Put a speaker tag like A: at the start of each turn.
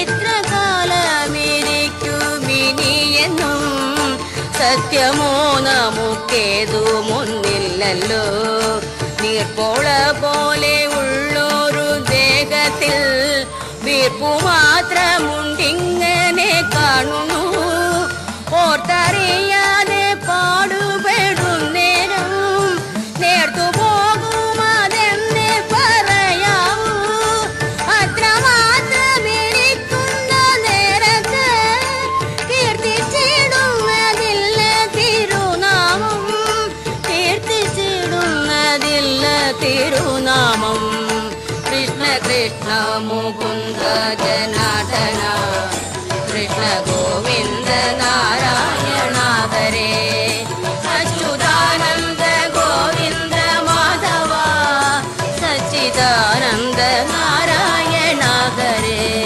A: ഇത്രകാലമിരിക്കുമിനിയെന്നും സത്യമോ നമുക്കേതു മുന്നില്ലല്ലോ. നീർപ്പോള പോലെ ഉള്ളൊരു ദേഹത്തിൽ വീർപ്പു മാത്രമുണ്ടിങ്ങനെ കാണുന്നു. ഓർത്തറിയാതെ പാടുപെടുന്നേരം നേർത്തു പോകുമതെന്നെ പറയാവൂ. അത്രമാത്രമിരിക്കുന്ന നേരത്ത് കീർത്തിച്ചിടുന്നതില്ല തിരുനാമം, കീർത്തിച്ചിടുന്നതില്ല തിരുനാമം. കൃഷ്ണ കൃഷ്ണ മുകുന്ദ ജനാർദ്ദന കൃഷ്ണ ഗോ